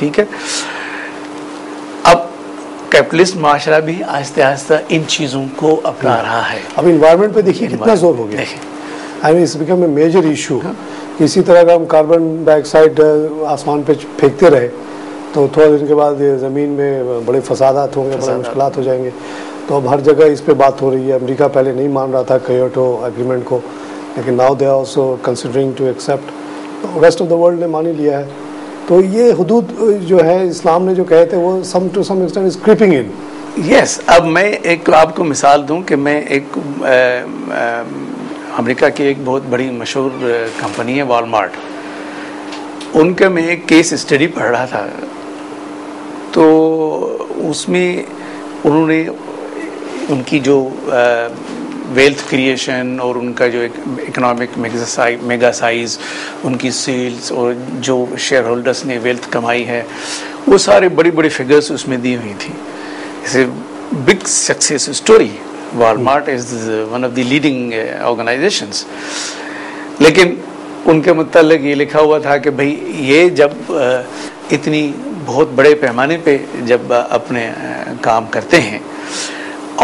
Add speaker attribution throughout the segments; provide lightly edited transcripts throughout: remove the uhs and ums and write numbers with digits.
Speaker 1: ٹھیک ہے. اب کیپٹلسٹ معاشرہ بھی آہستہ آہستہ ان چیزوں کو اپنا رہا ہے.
Speaker 2: اب انوائرمنٹ پہ دیکھیے کتنا زور ہو گیا. I mean it's become a major issue. اسی طرح کا ہم کاربن ڈائی آکسائڈ آسمان پہ پھینکتے رہے تو تھوڑے دن کے بعد زمین میں بڑے فسادات ہوں گے, بڑے مشکلات ہو جائیں گے. تو اب ہر جگہ اس پہ بات ہو رہی ہے. امریکہ پہلے نہیں مان رہا تھا کیوٹو ایگریمنٹ کو, لیکن now they are also considering to accept. Rest of the world نے مان ہی لیا ہے. تو یہ حدود جو ہے اسلام نے جو کہے تھے وہ some to some extent is creeping in.
Speaker 1: Yes. اب میں ایک آپ کو مثال دوں کہ میں ایک امریکہ کی ایک بہت بڑی مشہور کمپنی ہے والمارٹ, ان کا میں ایک کیس اسٹڈی پڑھ رہا تھا. تو اس میں انہوں نے ان کی جو ویلتھ کریشن اور ان کا جو اکنامک میگا سائز, ان کی سیلز اور جو شیئر ہولڈرز نے ویلتھ کمائی ہے, وہ سارے بڑی بڑی فگرز اس میں دی ہوئی تھیں. It's a big success story. Walmart is one of the leading organizations. لیکن ان کے متعلق یہ لکھا ہوا تھا کہ بھئی یہ جب اتنی بہت بڑے پیمانے پہ جب اپنے کام کرتے ہیں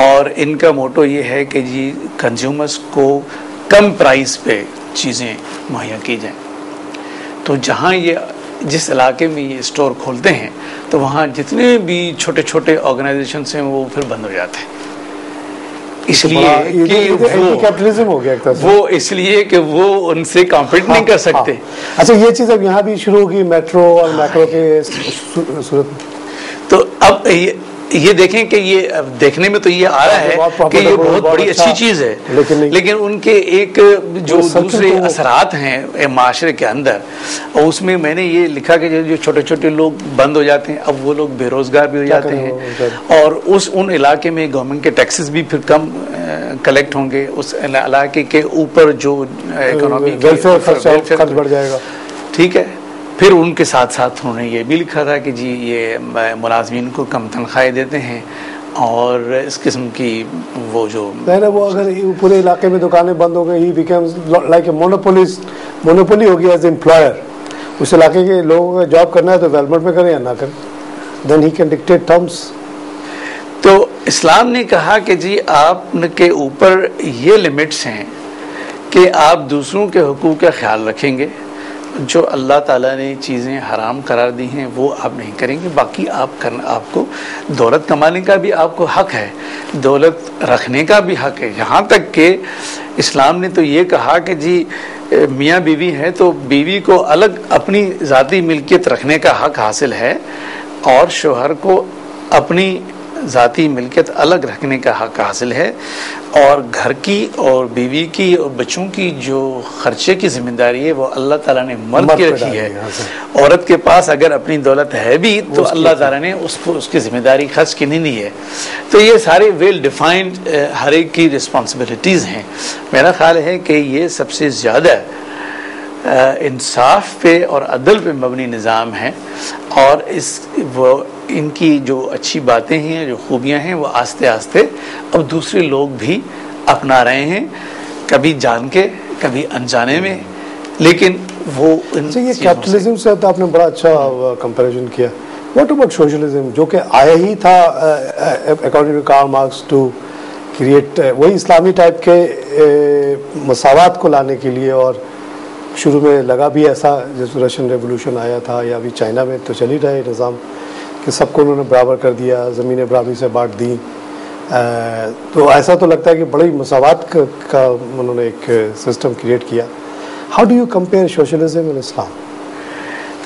Speaker 1: اور ان کا موٹو یہ ہے کہ جی کنزیومرز کو کم پرائز پہ چیزیں مہیا کی جائیں, تو جہاں یہ جس علاقے میں یہ اسٹور کھولتے ہیں تو وہاں جتنے بھی چھوٹے چھوٹے آرگنائزیشنز ہیں وہ پھر بند ہو جاتے ہیں. اس لیے کہ وہ اس لیے کہ وہ ان سے کمپیٹ نہیں کر سکتے.
Speaker 2: اچھا, یہ چیز اب یہاں بھی شروع ہوگی میٹرو اور میکرو کے صورت میں.
Speaker 1: تو اب یہ دیکھیں کہ یہ دیکھنے میں تو یہ آ رہا ہے کہ یہ بہت بڑی اچھی چیز ہے, لیکن ان کے ایک جو دوسرے اثرات ہیں معاشرے کے اندر, اور اس میں میں نے یہ لکھا کہ جو چھوٹے چھوٹے لوگ بند ہو جاتے ہیں اب وہ لوگ بے روزگار بھی ہو جاتے ہیں, اور ان علاقے میں گورنمنٹ کے ٹیکسز بھی پھر کم کلیکٹ ہوں گے. اس علاقے کے اوپر جو اکنامی
Speaker 2: خرچ بڑھ جائے گا.
Speaker 1: ٹھیک ہے. پھر ان کے ساتھ ساتھ انہوں نے یہ بھی لکھا تھا کہ جی یہ ملازمین کو کم تنخواہیں دیتے ہیں اور اس قسم کی وہ جو
Speaker 2: وہ اگر پورے علاقے میں دکانیں بند ہو گئی, he becomes like a monopoly ہو گیا ایز امپلائر. اس علاقے کے لوگوں کو جاب کرنا ہے تو ڈیولپمنٹ میں کریں یا نہ کریں, دین ہی کین ڈکٹیٹ ٹرمز.
Speaker 1: تو اسلام نے کہا کہ جی آپ کے اوپر یہ لمٹس ہیں کہ آپ دوسروں کے حقوق کا خیال رکھیں گے, جو اللہ تعالیٰ نے چیزیں حرام قرار دی ہیں وہ آپ نہیں کریں گے. باقی آپ کو دولت کمانے کا بھی آپ کو حق ہے, دولت رکھنے کا بھی حق ہے. یہاں تک کہ اسلام نے تو یہ کہا کہ جی میاں بیوی ہے تو بیوی کو الگ اپنی ذاتی ملکیت رکھنے کا حق حاصل ہے, اور شوہر کو اپنی ذاتی ملکیت الگ رکھنے کا حق حاصل ہے, اور گھر کی اور بیوی کی اور بچوں کی جو خرچے کی ذمہ داری ہے وہ اللہ تعالیٰ نے مرد کی رکھی ہے. عورت کے پاس اگر اپنی دولت ہے بھی تو اللہ تعالیٰ نے اس کی ذمہ داری خرچ کی نہیں دی ہے. تو یہ سارے ویل ڈیفائنڈ ہر ایک کی رسپانسبلٹیز ہیں. میرا خیال ہے کہ یہ سب سے زیادہ انصاف پہ اور عدل پہ مبنی نظام ہے, اور ان کی جو اچھی باتیں ہیں, جو خوبیاں ہیں, وہ آہستہ آہستہ اب دوسرے لوگ بھی اپنا رہے ہیں, کبھی جان کے کبھی انجانے میں. لیکن وہ
Speaker 2: یہ کیپٹلزم سے آپ نے بڑا اچھا کمپیریزن کیا. واٹ اباؤٹ سوشلزم, جو کہ آیا ہی تھا according to Karl Marx to create وہی اسلامی ٹائپ کے مساوات کو لانے کے لیے, اور شروع میں لگا بھی ایسا جیسے رشین ریولوشن آیا تھا, یا ابھی چائنا میں تو چل ہی رہا ہے نظام کہ سب کو انہوں نے برابر کر دیا, زمینیں برابری سے بانٹ دیں. تو ایسا تو لگتا ہے کہ بڑی مساوات کا انہوں نے ایک سسٹم کریٹ کیا. How do you compare socialism and Islam?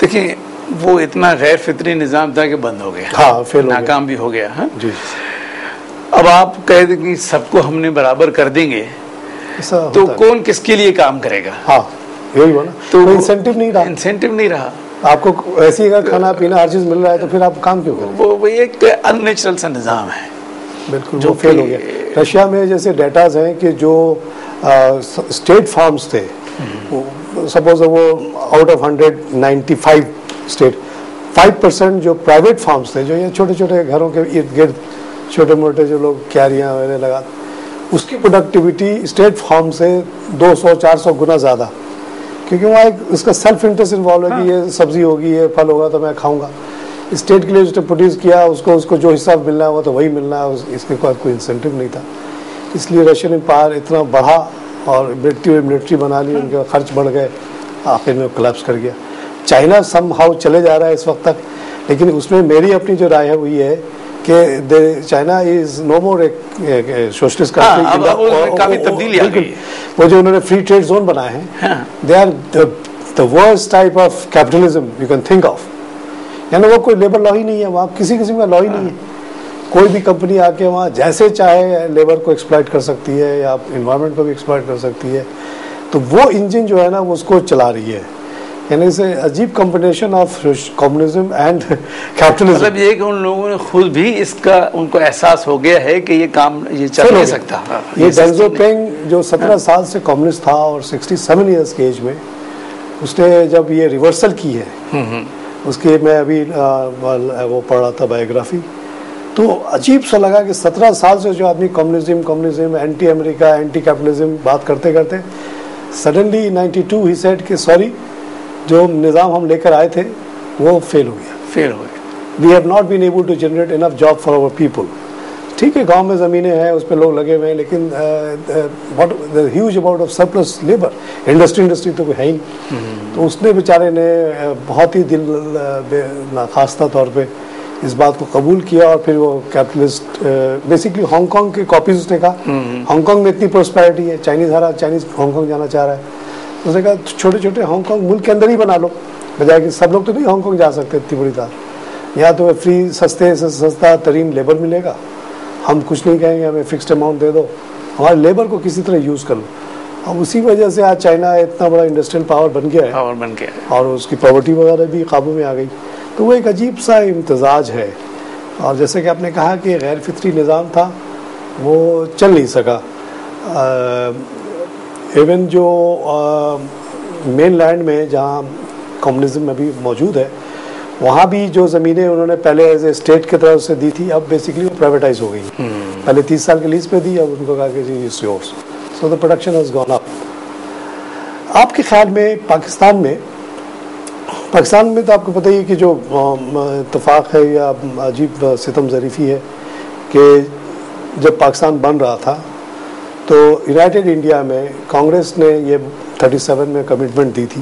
Speaker 1: دیکھیں وہ اتنا غیر فطری نظام تھا کہ بند ہو گیا,
Speaker 2: ہاں
Speaker 1: ناکام بھی ہو گیا. ہاں
Speaker 2: جی.
Speaker 1: اب آپ کہہ دیں کہ سب کو ہم نے برابر کر دیں گے تو کون کس کے لیے کام کرے گا؟
Speaker 2: ہاں یہی ہوا نا, تو انسینٹیو نہیں رہا. آپ کو ایسی اگر کھانا پینا ہر چیز مل رہا ہے تو پھر آپ کام کیوں کریں؟
Speaker 1: وہ ایک ان نیچرل سا نظام ہے.
Speaker 2: بالکل جو فیل ہو گیا. رشیا میں جیسے ڈیٹاز ہیں کہ جو اسٹیٹ فارمز تھے, سپوز وہ آؤٹ آف 195 اسٹیٹ 5% جو پرائیویٹ فارمز تھے, جو یہ چھوٹے چھوٹے گھروں کے ارد گرد چھوٹے موٹے جو لوگ کیاریاں وغیرہ لگا, اس کی پروڈکٹیوٹی اسٹیٹ فارم سے 200-400 گنا زیادہ, کیونکہ وہاں ایک اس کا سیلف انٹرسٹ انوالو ہے کہ یہ سبزی ہوگی, یہ پھل ہوگا تو میں کھاؤں گا. اسٹیٹ کے لیے اس نے پروڈیوس کیا، اس کو جو حصہ ملنا ہے وہ تو وہی ملنا ہے، اس کے پاس کوئی انسینٹو نہیں تھا. اس لیے رشین امپائر اتنا بڑھا اور ملٹری بنا لی، ان کے خرچ بڑھ گئے، آخر میں کلیپس کر گیا. چائنا سم ہاؤ چلے جا رہا ہے اس وقت تک، لیکن اس میں میری اپنی جو رائے ہے وہ یہ ہے کہ China is no more socialist country.
Speaker 1: کافی تبدیلی آ گئی.
Speaker 2: وہ جو انہوں نے فری ٹریڈ زون بنائے ہیں، they are the worst type of capitalism you can think of. یعنی وہ کوئی لیبر لا ہی نہیں ہے وہاں، کسی قسم کا لا ہی نہیں ہے. کوئی بھی کمپنی آ کے وہاں جیسے چاہے لیبر کو ایکسپلائٹ کر سکتی ہے یا انوائرمنٹ کو بھی ایکسپلائٹ کر سکتی ہے. تو وہ انجن جو ہے نا وہ اس کو چلا رہی ہے. یعنی اسے عجیب combination of communism and capitalism.
Speaker 1: مطلب یہ کہ ان لوگوں نے خود بھی اس کا ان کو احساس ہو گیا ہے کہ یہ کام یہ چل نہیں سکتا.
Speaker 2: یہ ڈینگ زیاؤپنگ جو 17 سال سے کمیونسٹ تھا اور 67 ایئرس کے ایج میں اس نے جب یہ ریورسل کی ہے، اس کے میں ابھی وہ پڑھ رہا تھا بایوگرافی، تو عجیب سا لگا کہ 17 سال سے جو آدمی کمیونزم اینٹی امریکہ اینٹی کیپٹلزم بات کرتے کرتے سڈنلی 92 ہی سیڈ کہ سوری جو نظام ہم لے کر آئے تھے وہ فیل ہو گیا. We have not been able to generate enough job for over people. ٹھیک ہے گاؤں میں زمینیں ہیں اس پہ لوگ لگے ہوئے ہیں، لیکن huge amount of surplus labour. Industry تو کوئی ہے ہی نہیں. تو اس نے بیچارے نے بہت ہی دل ناخواستہ طور پہ اس بات کو قبول کیا، اور پھر وہ کیپٹلسٹ بیسکلی ہانگ کانگ کی کاپیز اس نے کہا. ہانگ کانگ میں اتنی پراسپیرٹی ہے، چائنیز ہانگ کانگ جانا چاہ رہا ہے. اس نے کہا چھوٹے چھوٹے ہانگ کانگ ملک کے اندر ہی بنا لو، بجائے کہ سب لوگ تو نہیں ہانگ کانگ جا سکتے اتنی بڑی تعداد. یہاں تو فری سستے سے سستا ترین لیبر ملے گا، ہم کچھ نہیں کہیں گے، ہمیں فکسڈ اماؤنٹ دے دو، ہمارے لیبر کو کسی طرح یوز کر لو. اب اسی وجہ سے آج چائنا اتنا بڑا انڈسٹریل پاور بن گیا ہے اور اس کی پاورٹی وغیرہ بھی قابو میں آ گئی. تو وہ ایک عجیب سا امتزاج ہے. اور جیسے کہ آپ نے کہا کہ غیر فطری نظام تھا وہ چل نہیں سکا. ایون جو مین لینڈ میں جہاں کمیونزم ابھی موجود ہے وہاں بھی جو زمینیں انہوں نے پہلے ایز اے اسٹیٹ کی طرف سے دی تھی اب بیسکلی وہ پرائیویٹائز ہو گئی. پہلے 30 سال کے لیز پہ دی، اب ان کو کہا کہ جی it's yours. So the production has gone up. آپ کے خیال میں پاکستان میں تو آپ کو پتہ ہی ہے کہ جو اتفاق ہے یا عجیب ستم ظریفی ہے کہ جب پاکستان بن رہا تھا تو یونائٹڈ انڈیا میں کانگریس نے یہ 37 میں کمٹمنٹ دی تھی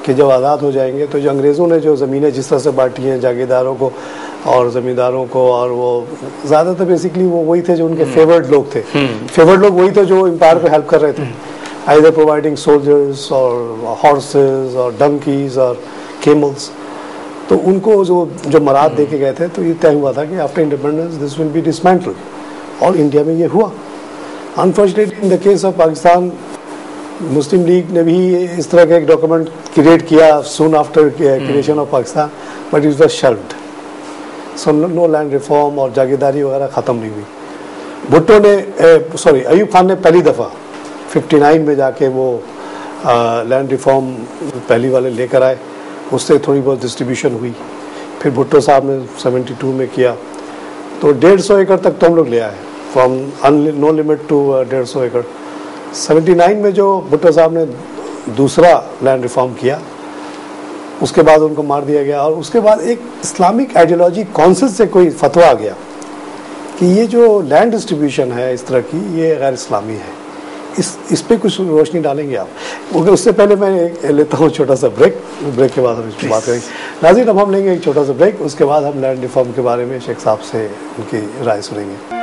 Speaker 2: کہ جب آزاد ہو جائیں گے تو جو انگریزوں نے جو زمینیں جس طرح سے بانٹی ہیں جاگیرداروں کو اور زمینداروں کو، اور وہ زیادہ تر بیسکلی وہ وہی تھے جو ان کے فیورڈ لوگ تھے. فیورڈ لوگ وہی تھے جو امپائر کو ہیلپ کر رہے تھے، either providing soldiers or horses or donkeys or camels. تو ان کو جو مراد دے کے گئے تھے تو یہ طے ہوا تھا کہ after independence this will be dismantle, اور انڈیا میں یہ ہوا. Unfortunately in the case of Pakistan Muslim League نے بھی اس طرح کا ایک ڈاکومنٹ کریٹ کیا soon after creation of Pakistan, but it was shelved. So no land reform اور جاگیرداری وغیرہ ختم نہیں ہوئی. بھٹو نے ایوب خان نے پہلی دفعہ 59 میں جا کے وہ لینڈ ریفارم پہلی والے لے کر آئے، اس سے تھوڑی بہت ڈسٹریبیوشن ہوئی. پھر بھٹو صاحب نے 72 میں کیا تو 150 ایکڑ تک تو ہم لوگ لے آئے، فرام نو لمٹ ٹو 150 ایکڑ. 79 میں جو بھٹو صاحب نے دوسرا لینڈ ریفارم کیا اس کے بعد ان کو مار دیا گیا، اور اس کے بعد ایک اسلامک آئیڈیالوجی کونسل سے کوئی فتویٰ آ گیا کہ یہ جو لینڈ ڈسٹریبیوشن ہے اس طرح کی یہ غیر اسلامی ہے. اس پہ کچھ روشنی ڈالیں گے آپ؟ کیونکہ اس سے پہلے میں لیتا ہوں چھوٹا سا بریک کے بعد ہم اس کی بات کریں گے. ناظرین اب ہم لیں گے ایک چھوٹا سا بریک، اس کے بعد ہم لینڈ ریفارم کے بارے میں شیخ صاحب سے ان کی رائے سنیں گے.